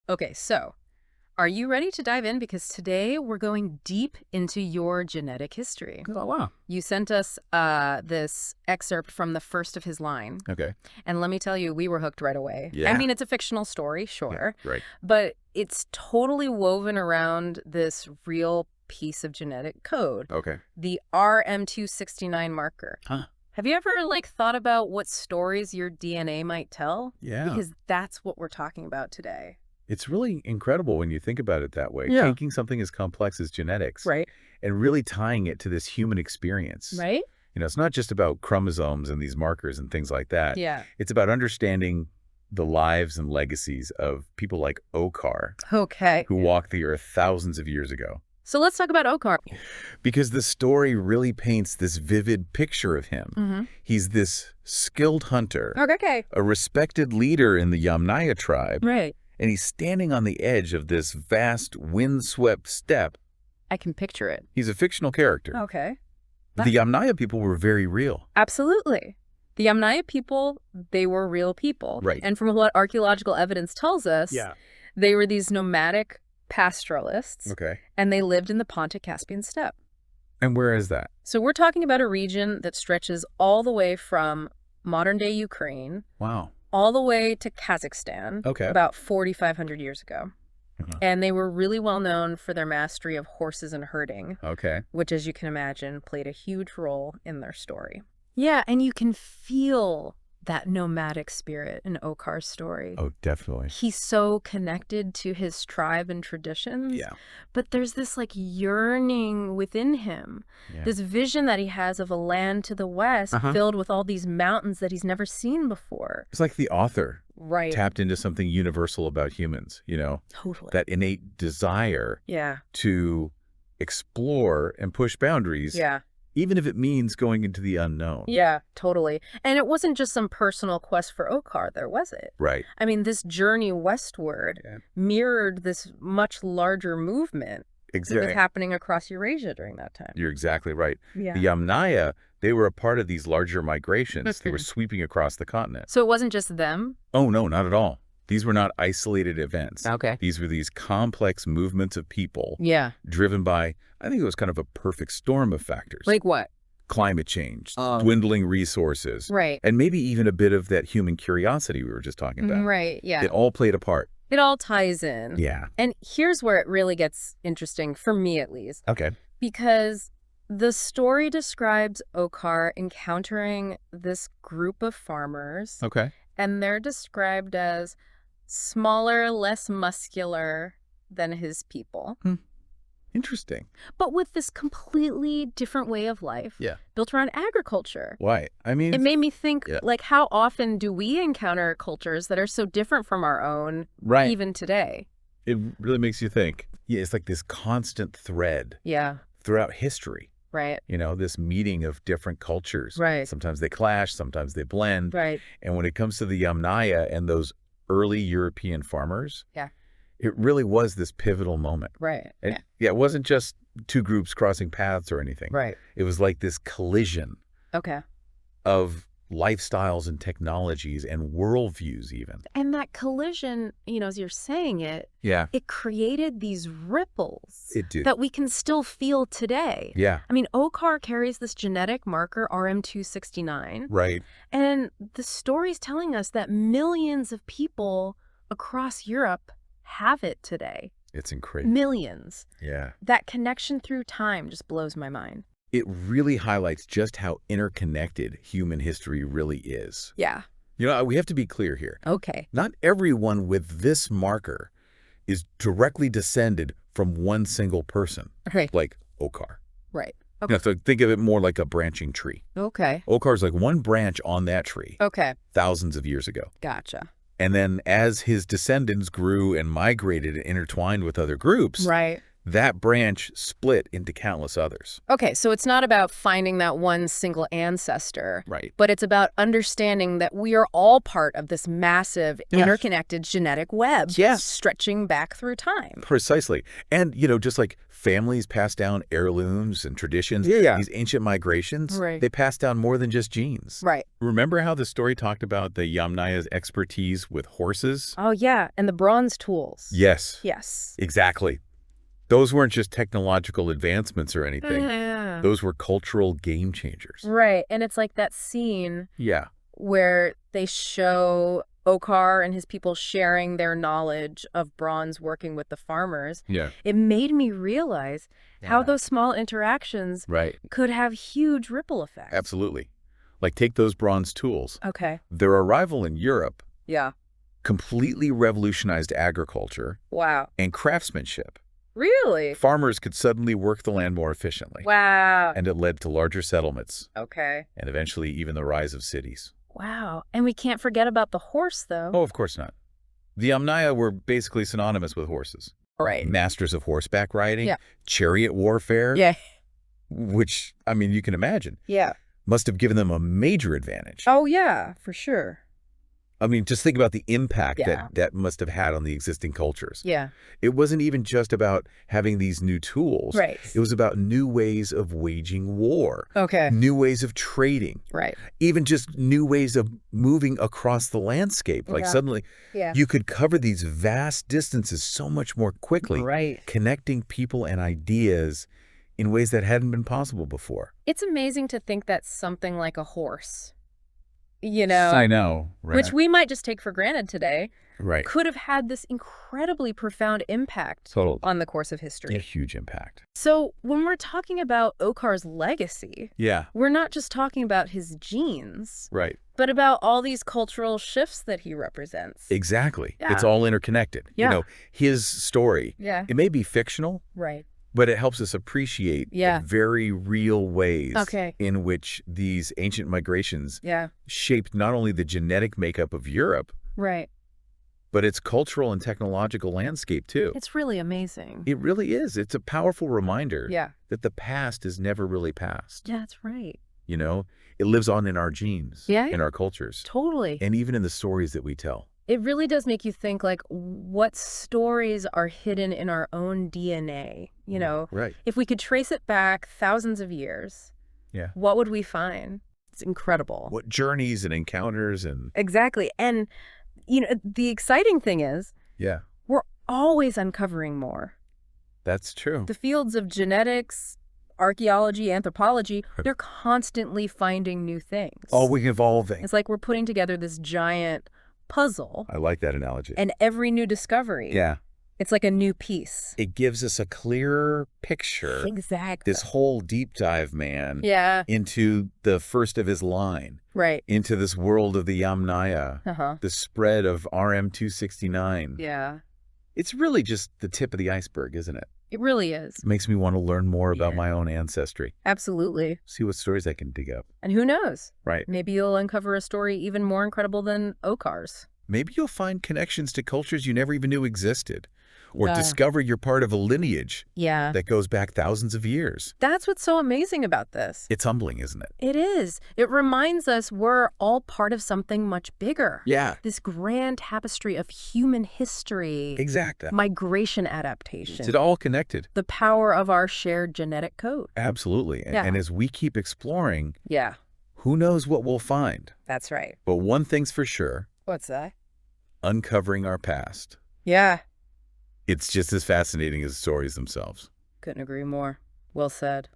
Okay, so are you ready to dive in? Because today we're going deep into your genetic history. Oh, wow. You sent us this excerpt from the first of his line. Okay. And let me tell you, we were hooked right away. Yeah. I mean, it's a fictional story, sure. Yeah, right. But it's totally woven around this real piece of genetic code. Okay. The RM269 marker. Huh. Have you ever, thought about what stories your DNA might tell? Yeah. Because that's what we're talking about today. It's really incredible when you think about it that way. Yeah. Taking something as complex as genetics Right. and really tying it to this human experience. Right? You know, it's not just about chromosomes and these markers and things like that. Yeah. It's about understanding the lives and legacies of people like Okar, Okay. who walked the earth thousands of years ago. So let's talk about Okar. Because the story really paints this vivid picture of him. Mm-hmm. He's this skilled hunter, Okay. a respected leader in the Yamnaya tribe, Right. and he's standing on the edge of this vast, windswept steppe. I can picture it. He's a fictional character. Okay. The Yamnaya people were very real. Absolutely. The Yamnaya people, they were real people. Right. And from what archaeological evidence tells us, they were these nomadic pastoralists, Okay. and they lived in the Pontic-Caspian Steppe. And where is that? So we're talking about a region that stretches all the way from modern-day Ukraine Wow. all the way to Kazakhstan, Okay. about 4,500 years ago. Uh-huh. And they were really well known for their mastery of horses and herding, Okay. which, as you can imagine, played a huge role in their story. Yeah, and you can feel that nomadic spirit in Okar's story. Oh, definitely. He's so connected to his tribe and traditions. Yeah. But there's this yearning within him, Yeah. this vision that he has of a land to the west filled with all these mountains that he's never seen before. It's like the author Right. tapped into something universal about humans, you know, Totally. that innate desire Yeah. to explore and push boundaries, Yeah. even if it means going into the unknown. Yeah, totally. And it wasn't just some personal quest for Okar there, was it? Right. I mean, this journey westward mirrored this much larger movement that was Exactly. happening across Eurasia during that time. You're exactly right. Yeah. The Yamnaya, they were a part of these larger migrations. They were sweeping across the continent. So it wasn't just them? Oh, no, not at all. These were not isolated events. Okay. These were these complex movements of people Yeah. driven by, I think it was kind of a perfect storm of factors. Like what? Climate change, dwindling resources, Right. and maybe even a bit of that human curiosity we were just talking about. Right, yeah. It all played a part. It all ties in. Yeah. And here's where it really gets interesting, for me at least, Okay. because the story describes Okar encountering this group of farmers, Okay. and they're described as smaller, less muscular than his people, Interesting. but with this completely different way of life. Yeah. Built around agriculture. Why? I mean, It made me think, Yeah. how often do we encounter cultures that are so different from our own, right. even today? It really makes you think. Yeah, it's like this constant thread Yeah, throughout history. right, You know, this meeting of different cultures. Right. Sometimes they clash, sometimes they blend. right. And when it comes to the Yamnaya and those early European farmers, Yeah. it really was this pivotal moment. Right. And it wasn't just two groups crossing paths or anything. Right. It was like this collision Okay. of lifestyles and technologies and worldviews even. And that collision, as you're saying it, Yeah, it created these ripples it did. that we can still feel today. Yeah, I mean, Okar carries this genetic marker, RM269, right. and the story's telling us that millions of people across Europe have it today. It's incredible. Millions. Yeah. That connection through time just blows my mind. It really highlights just how interconnected human history really is. Yeah. You know, we have to be clear here. Okay. Not everyone with this marker is directly descended from one single person, Right. like Okar. Right. You Okay. know, so think of it more like a branching tree. Okay. Okar's like one branch on that tree Okay. thousands of years ago. Gotcha. And then as his descendants grew and migrated and intertwined with other groups, Right. that branch split into countless others. Okay, so it's not about finding that one single ancestor, Right. but it's about understanding that we are all part of this massive, Yeah. interconnected genetic web Yes. stretching back through time. Precisely. And, just like families pass down heirlooms and traditions, these ancient migrations, Right. they pass down more than just genes. Right. Remember how the story talked about the Yamnaya's expertise with horses? Oh, yeah, and the bronze tools. Yes. Yes. Exactly. Those weren't just technological advancements or anything. Yeah. Those were cultural game changers. Right, and it's like that scene Yeah. where they show Okar and his people sharing their knowledge of bronze working with the farmers. Yeah. It made me realize how Yeah. those small interactions Right. could have huge ripple effects. Absolutely. Like take those bronze tools. Okay. Their arrival in Europe Yeah. completely revolutionized agriculture Wow. and craftsmanship. Really? Farmers could suddenly work the land more efficiently. Wow. And it led to larger settlements Okay. and eventually even the rise of cities. Wow. And we can't forget about the horse, though. Oh, of course not. The Yamnaya were basically synonymous with horses. Right. Masters of horseback riding, Yeah. chariot warfare, Yeah. which, you can imagine, Yeah. must have given them a major advantage. Oh, yeah, for sure. Just think about the impact Yeah. that must have had on the existing cultures. Yeah. It wasn't even just about having these new tools. Right. It was about new ways of waging war, Okay. new ways of trading, Right. even just new ways of moving across the landscape. Like Yeah. suddenly Yeah. you could cover these vast distances so much more quickly, Right. connecting people and ideas in ways that hadn't been possible before. It's amazing to think that something like a horse, I know, right? which we might just take for granted today, Right. could have had this incredibly profound impact Totally. on the course of history. A huge impact. So when we're talking about Okar's legacy, Yeah, we're not just talking about his genes, right. but about all these cultural shifts that he represents. Exactly. Yeah. It's all interconnected. Yeah. His story, Yeah. it may be fictional, Right. but it helps us appreciate Yeah. the very real ways Okay. in which these ancient migrations Yeah. shaped not only the genetic makeup of Europe, Right. but its cultural and technological landscape too. It's really amazing. It really is. It's a powerful reminder Yeah. that the past is never really past. Yeah, that's right. It lives on in our genes, Yeah. in our cultures, Totally. and even in the stories that we tell. It really does make you think, like, what stories are hidden in our own DNA? Right. If we could trace it back thousands of years, Yeah. what would we find? It's incredible. What journeys and encounters and Exactly. And, the exciting thing is yeah, we're always uncovering more. that's true. The fields of genetics, archaeology, anthropology, they're constantly finding new things. Always evolving. It's like we're putting together this giant puzzle, I like that analogy. and every new discovery, Yeah. it's like a new piece. It gives us a clearer picture. Exactly. This whole deep dive, man, Yeah, into the first of his line, right. into this world of the Yamnaya, Uh-huh. the spread of RM269. Yeah, It's really just the tip of the iceberg, isn't it? it really is. It makes me want to learn more about Yeah. my own ancestry, Absolutely. see what stories I can dig up. And who knows? Right. Maybe you'll uncover a story even more incredible than Okar's. Maybe you'll find connections to cultures you never even knew existed, or Yeah. discover you're part of a lineage Yeah. that goes back thousands of years. That's what's so amazing about this. It's humbling, isn't it? It is. It reminds us we're all part of something much bigger. Yeah, This grand tapestry of human history, exactly. migration adaptation, It's all connected. the power of our shared genetic code. Absolutely. Yeah. And as we keep exploring, Yeah, who knows what we'll find. that's right. But one thing's for sure, What's that? uncovering our past. Yeah. It's just as fascinating as the stories themselves. Couldn't agree more. Well said.